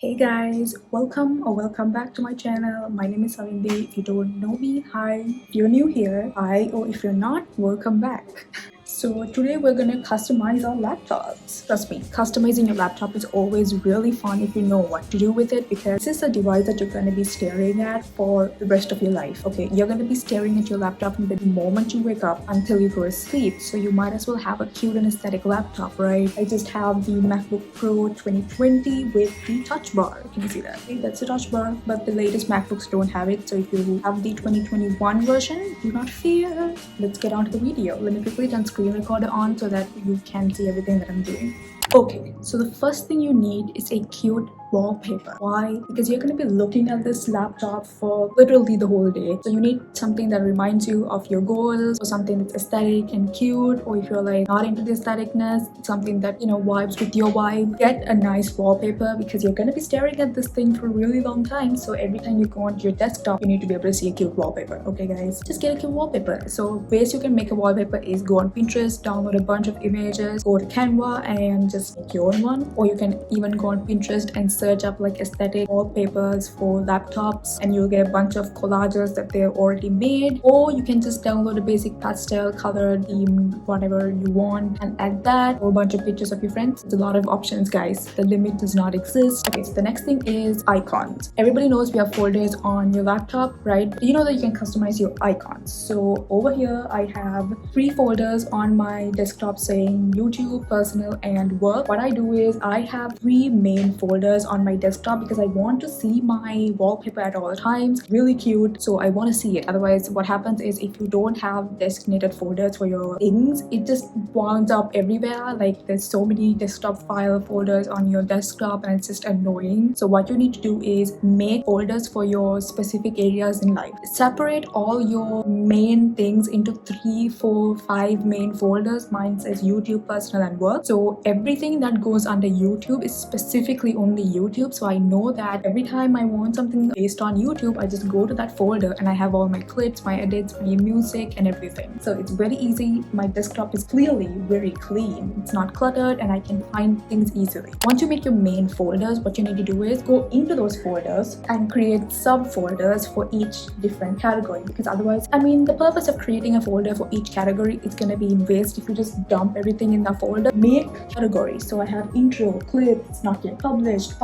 Hey guys, welcome back to my channel. My name is Savindi. If you don't know me, hi. If you're new here, hi, or if you're not, welcome back. So today we're gonna customize our laptops. Trust me, customizing your laptop is always really fun if you know what to do with it, because this is a device that you're gonna be staring at for the rest of your life. Okay, you're gonna be staring at your laptop from the moment you wake up until you go to sleep. So you might as well have a cute and aesthetic laptop, right? I just have the MacBook Pro 2020 with the touch bar. Can you see that? Okay, that's the touch bar, but the latest MacBooks don't have it. So if you have the 2021 version, do not fear. Let's get on to the video. Let me quickly turn screen recorder on so that you can see everything that I'm doing. Okay, so the first thing you need is a cute wallpaper. Why? Because you're going to be looking at this laptop for literally the whole day. So you need something that reminds you of your goals, or something that's aesthetic and cute, or if you're like not into the aestheticness, something that vibes with your vibe. Get a nice wallpaper because you're going to be staring at this thing for a really long time. So every time you go onto your desktop, you need to be able to see a cute wallpaper. Okay guys, just get a cute wallpaper. So ways you can make a wallpaper is go on Pinterest, download a bunch of images, go to Canva and just make your own one. Or you can even go on Pinterest and search up like aesthetic wallpapers for laptops, and you'll get a bunch of collages that they're already made. Or you can just download a basic pastel color theme, whatever you want, and add that, or a bunch of pictures of your friends. There's a lot of options, guys. The limit does not exist. Okay, so the next thing is icons. Everybody knows we have folders on your laptop, right? But you know that you can customize your icons. So over here I have 3 folders on my desktop saying YouTube, personal, and work. What I do is I have 3 main folders on my desktop because I want to see my wallpaper at all times. Really cute, so I want to see it. Otherwise what happens is if you don't have designated folders for your things, it just winds up everywhere. Like there's so many desktop file folders on your desktop and it's just annoying. So what you need to do is make folders for your specific areas in life. Separate all your main things into 3, 4, 5 main folders. Mine says YouTube, personal, and work. So everything that goes under YouTube is specifically only YouTube. So I know that every time I want something based on YouTube, I just go to that folder and I have all my clips, my edits, my music, and everything. So it's very easy. My desktop is clearly very clean. It's not cluttered and I can find things easily. Once you make your main folders, what you need to do is go into those folders and create subfolders for each different category, because otherwise, the purpose of creating a folder for each category is going to be in waste if you just dump everything in the folder. Make categories. So I have intro, clips, not yet published,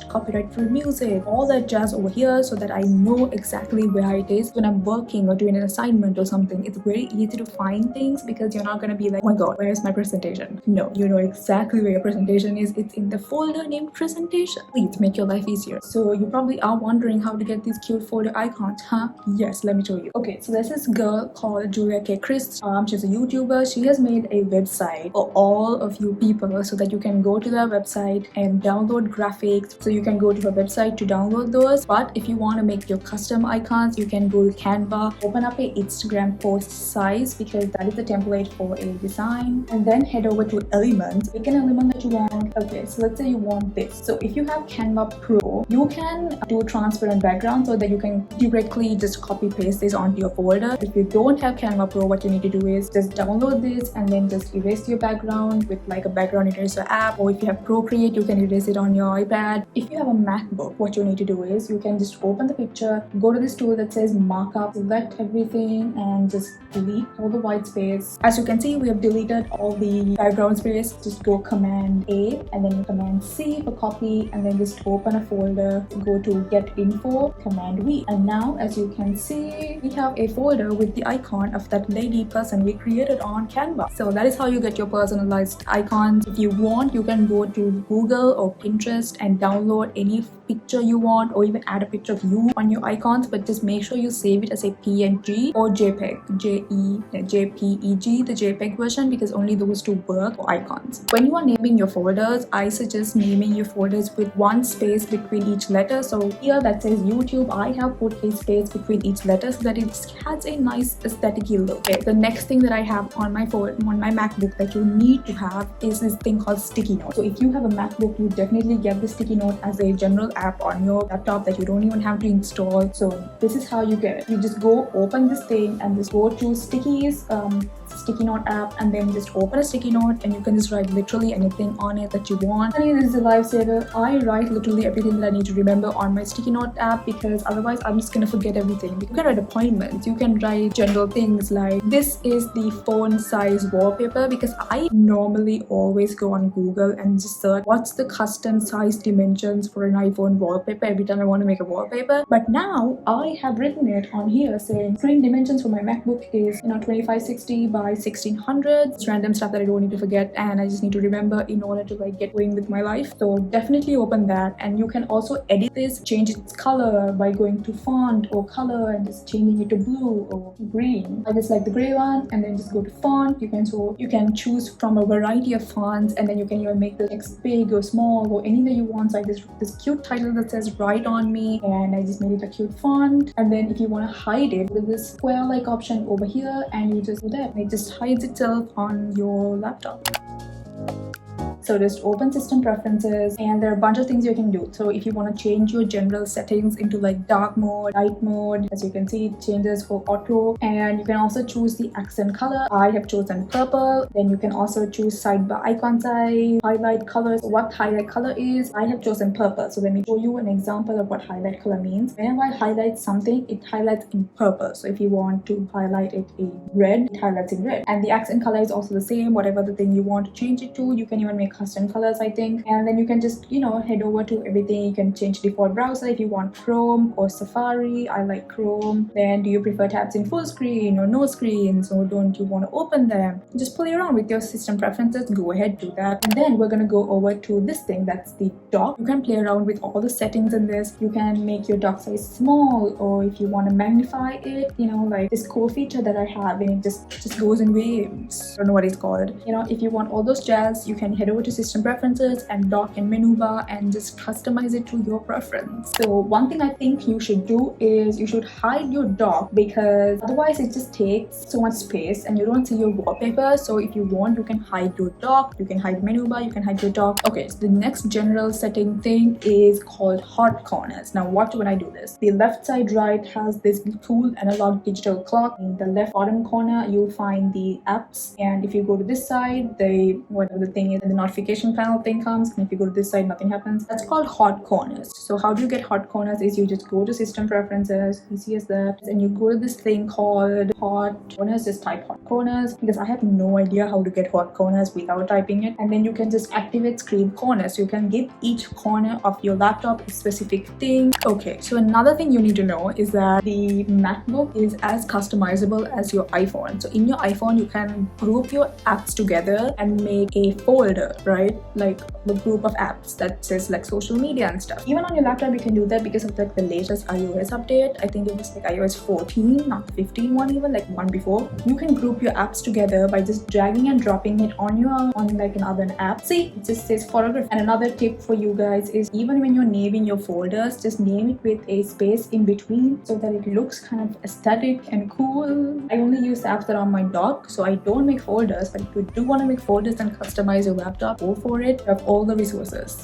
copyright free music, all that jazz over here, so that I know exactly where it is when I'm working or doing an assignment or something. It's very easy to find things because you're not going to be like, oh my god, where's my presentation? No, you know exactly where your presentation is. It's in the folder named presentation. Please make your life easier. So you probably are wondering how to get these cute folder icons, huh? Yes, let me show you. Okay, so there's this girl called Julia K Crist. She's a YouTuber. She has made a website for all of you people so that you can go to their website and download graphics. So you can go to her website to download those. But if you want to make your custom icons, you can go to Canva, open up a Instagram post size because that is the template for a design, and then head over to elements. Pick an element that you want. Okay, so let's say you want this. So if you have Canva Pro, you can do transparent background so that you can directly just copy paste this onto your folder. If you don't have Canva Pro, what you need to do is just download this and then just erase your background with like a background eraser app. Or if you have Procreate, you can erase it on your iPad. If you have a MacBook, what you need to do is you can just open the picture, go to this tool that says markup, select everything and just delete all the white space. As you can see, we have deleted all the background space. Just go Command A and then Command C for copy, and then just open a folder, go to get info, Command V, and now as you can see, we have a folder with the icon of that lady person we created on Canva. So that is how you get your personalized icons. If you want, you can go to Google or Pinterest and download any picture you want, or even add a picture of you on your icons, but just make sure you save it as a PNG or JPEG, JPEG, the JPEG version, because only those two work for icons. When you are naming your folders, I suggest naming your folders with 1 space between each letter. So here that says YouTube, I have put a space between each letter so that it has a nice aesthetic-y look. Okay, the next thing that I have on my MacBook that you need to have is this thing called sticky note. So if you have a MacBook, you definitely get the sticky note as a general app on your laptop that you don't even have to install. So this is how you get it. You just go open this thing and just go to stickies, sticky note app, and then just open a sticky note and you can just write literally anything on it that you want. I mean, this is a lifesaver. I write literally everything that I need to remember on my sticky note app, because otherwise I'm just gonna forget everything. You can write appointments, you can write general things like this is the phone size wallpaper, because I normally always go on Google and just search what's the custom size dimensions for an iPhone wallpaper every time I want to make a wallpaper. But now I have written it on here saying screen dimensions for my MacBook is 2560 by 1600. It's random stuff that I don't need to forget and I just need to remember in order to like get going with my life. So definitely open that, and you can also edit this, change its color by going to font or color and just changing it to blue or green. I just like the gray one, and then just go to font. You can choose from a variety of fonts, and then you can even make the text big or small or any way you want. So I just this cute title that says "Write on Me," and I just made it a cute font. And then if you want to hide it, with this square like option over here, and you just do that, and it just hides itself on your laptop. So just open system preferences, and there are a bunch of things you can do. So if you want to change your general settings into like dark mode, light mode, as you can see, it changes for auto. And you can also choose the accent color. I have chosen purple. Then you can also choose sidebar icon size, highlight colors. What highlight color is, I have chosen purple. So let me show you an example of what highlight color means. Whenever I highlight something, it highlights in purple. So if you want to highlight it in red, it highlights in red. And the accent color is also the same. Whatever the thing you want to change it to, you can even make custom colors, I think. And then you can just head over to everything. You can change default browser if you want Chrome or Safari. I like Chrome. Then do you prefer tabs in full screen or no screens, or don't you want to open them? Just play around with your system preferences. Go ahead, do that. And then we're gonna go over to this thing, that's the dock. You can play around with all the settings in this. You can make your dock size small, or if you want to magnify it, like this cool feature that I have, and it just goes in waves. I don't know what it's called. If you want all those jazz, you can head over to system preferences and dock and menu bar and just customize it to your preference. So one thing I think you should do is you should hide your dock, because otherwise it just takes so much space and you don't see your wallpaper. So if you want, you can hide your dock, you can hide menu bar, you can hide your dock. Okay, so the next general setting thing is called hot corners. Now watch when I do this. The left side right has this cool analog digital clock. In the left bottom corner you'll find the apps, and if you go to this side, whatever the thing is, the notification panel thing comes, and if you go to this side, nothing happens. That's called hot corners. So how do you get hot corners is you just go to system preferences, easy as that, and you go to this thing called hot corners. Just type hot corners, because I have no idea how to get hot corners without typing it. And then you can just activate screen corners. So you can give each corner of your laptop a specific thing. Okay, so another thing you need to know is that the MacBook is as customizable as your iPhone. So in your iPhone, you can group your apps together and make a folder, right? Like the group of apps that says like social media and stuff. Even on your laptop you can do that because of like the latest iOS update. I think it was like iOS 14, not 15 one, even like one before. You can group your apps together by just dragging and dropping it on like another app. See, it just says photography. And another tip for you guys is, even when you're naming your folders, just name it with a space in between so that it looks kind of aesthetic and cool. I only use apps that are on my dock, so I don't make folders. But if you do want to make folders and customize your laptop, go for it. You have all the resources.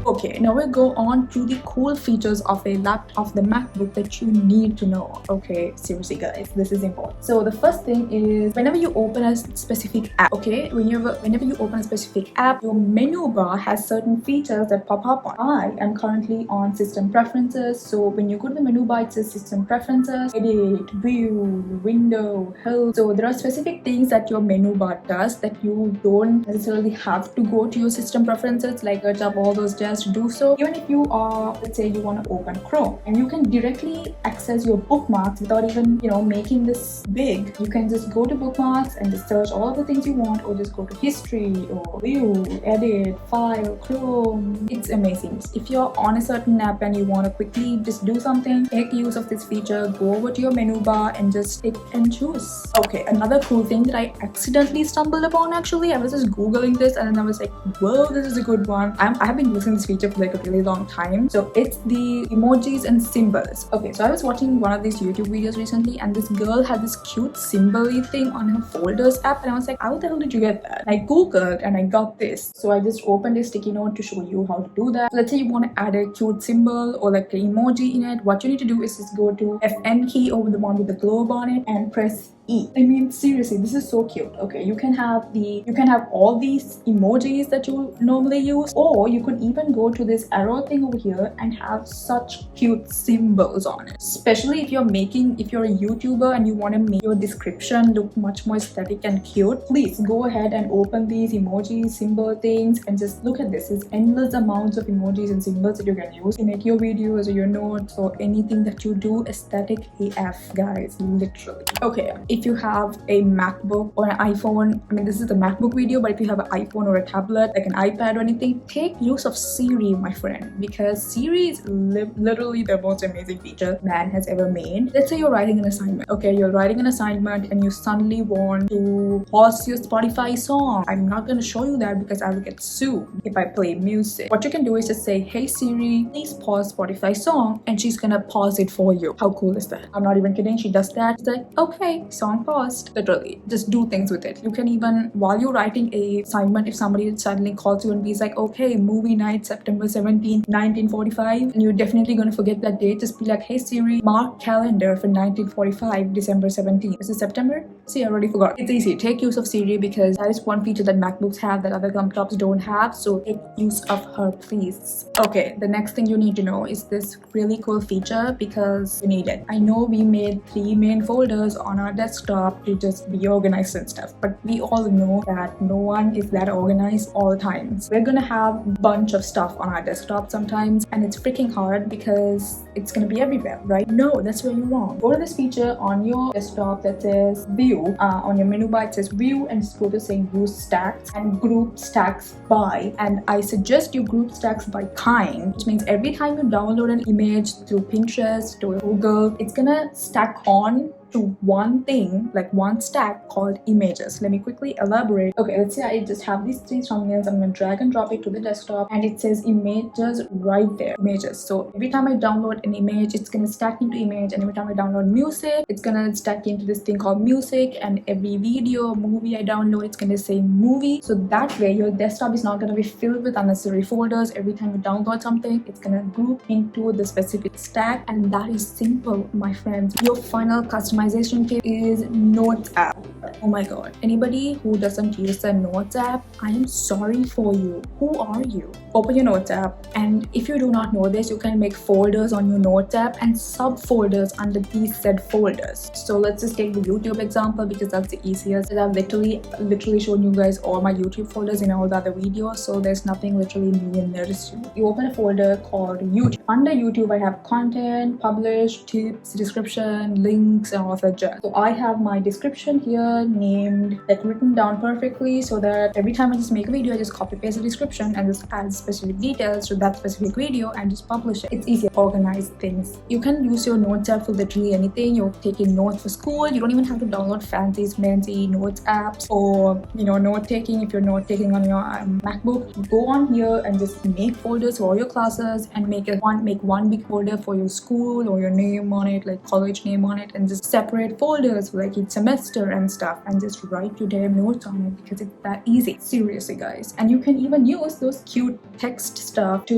Okay, now we'll go on to the cool features of the MacBook that you need to know. Okay, seriously guys, this is important. So the first thing is, whenever you open a specific app, okay, whenever you open a specific app, your menu bar has certain features that pop up on. I am currently on system preferences, so when you go to the menu bar, it says system preferences, edit, view, window, help. So there are specific things that your menu bar does that you don't necessarily have to go to your system preferences, like search up all those to do so. Even if you are, let's say you want to open Chrome, and you can directly access your bookmarks without even making this big. You can just go to bookmarks and just search all the things you want, or just go to history or view, edit, file, Chrome. It's amazing. If you're on a certain app and you want to quickly just do something, make use of this feature. Go over to your menu bar and just pick and choose. Okay, another cool thing that I accidentally stumbled upon, actually, I was just googling this and then I was like, whoa, this is a good one. I have been using this feature for like a really long time. So it's the emojis and symbols. Okay, so I was watching one of these YouTube videos recently, and this girl had this cute symbol-y thing on her folders app, and I was like, how the hell did you get that? I googled and I got this. So I just opened a sticky note to show you how to do that. So let's say you want to add a cute symbol or like an emoji in it. What you need to do is just go to FN key over the one with the globe on it and press E. I mean, seriously, this is so cute. Okay, you can have all these emojis that you normally use, or you could even go to this arrow thing over here and have such cute symbols on it. Especially if you're a YouTuber and you want to make your description look much more aesthetic and cute, please go ahead and open these emoji symbol things and just look at this. There's endless amounts of emojis and symbols that you can use to make your videos or your notes or anything that you do aesthetic AF, guys, literally. Okay, if you have a MacBook or an iPhone, I mean, this is the MacBook video, but if you have an iPhone or a tablet, like an iPad or anything, take use of Siri, my friend, because Siri is literally the most amazing feature man has ever made. Let's say you're writing an assignment. Okay, you're writing an assignment and you suddenly want to pause your Spotify song. I'm not going to show you that because I will get sued if I play music. What you can do is just say, hey Siri, please pause Spotify song, and she's gonna pause it for you. How cool is that? I'm not even kidding. She does that. It's like, okay, song paused. Literally, just do things with it. You can even, while you're writing a assignment, if somebody suddenly calls you and be like, okay, movie night, September 17th, 1945, and you're definitely gonna forget that date, just be like, hey Siri, mark calendar for 1945, December 17th. Is it September? See, I already forgot. It's easy. Take use of Siri because that is one feature that MacBooks have that other laptops don't have. So take use of her, please. Okay, the next thing you need to know is this really cool feature because you need it. I know we made 3 main folders on our desktop to just be organized and stuff, but we all know that no one is that organized all the time. So we're gonna have a bunch of stuff on our desktop sometimes, and it's freaking hard because it's gonna be everywhere, right? No, that's where you're wrong. Go to this feature on your desktop that says view. On your menu bar it says view, and just go to saying use stacks and group stacks by, and I suggest you group stacks by kind, which means every time you download an image through Pinterest or Google, it's gonna stack on to one thing, like one stack called images. Let me quickly elaborate. Okay, let's say I just have these 3 thumbnails. I'm gonna drag and drop it to the desktop, and it says images right there. Images. So every time I download an image, it's gonna stack into image, and every time I download music, it's gonna stack into this thing called music, and every video or movie I download, it's gonna say movie. So that way your desktop is not gonna be filled with unnecessary folders. Every time you download something, it's gonna group into the specific stack, and that is simple, my friends. Your final customization tip is Notes app. Oh my god, anybody who doesn't use the Notes app, I am sorry for you. Who are you? Open your Notes app, and if you do not know this, you can make folders on your Notes app and subfolders under these said folders. So let's just take the YouTube example because that's the easiest. I've literally shown you guys all my YouTube folders in all the other videos, so there's nothing literally new in there. You open a folder called YouTube. Under YouTube I have content, publish, tips, description, links, and all that jazz. So I have my description here named, like, written down perfectly so that every time I just make a video, I just copy paste the description and just add specific details to that specific video and just publish it. It's easy to organize things. You can use your Notes app for literally anything. You're taking notes for school, you don't even have to download fancy notes apps, or note taking. If you're note taking on your MacBook, go on here and just make folders for all your classes and make one big folder for your school or your name on it, like college name on it, and just separate folders for like each semester and stuff, and just write your damn notes on it because it's that easy. Seriously, guys. And you can even use those cute text stuff to,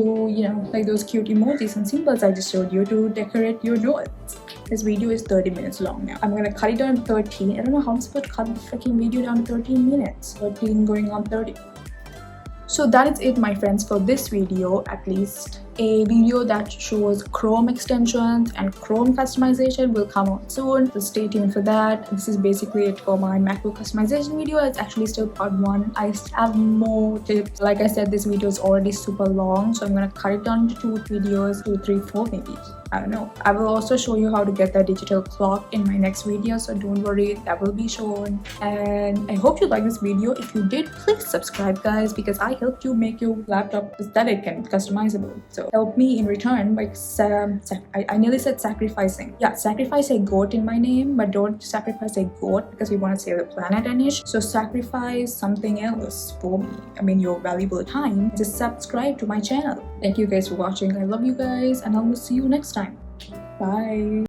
like those cute emojis and symbols I just showed you to decorate your notes. This video is 30 minutes long now. I'm gonna cut it down to 13. I don't know how I'm supposed to cut the freaking video down to 13 minutes. 13 going on 30. So that is it, my friends, for this video, at least. A video that shows Chrome extensions and Chrome customization will come out soon, so stay tuned for that. This is basically it for my MacBook customization video. It's actually still part 1. I still have more tips. Like I said, this video is already super long, so I'm gonna cut it down into 2 videos, 2, 3, 4 maybe. I don't know. I will also show you how to get that digital clock in my next video, so don't worry, that will be shown. And I hope you liked this video. If you did, please subscribe, guys, because I helped you make your laptop aesthetic and customizable. So help me in return by I nearly said sacrificing. Yeah, sacrifice a goat in my name, but don't sacrifice a goat because we want to save the planet and ish. So sacrifice something else for me. I mean, your valuable time. Just subscribe to my channel. Thank you guys for watching. I love you guys, and I will see you next time. Bye.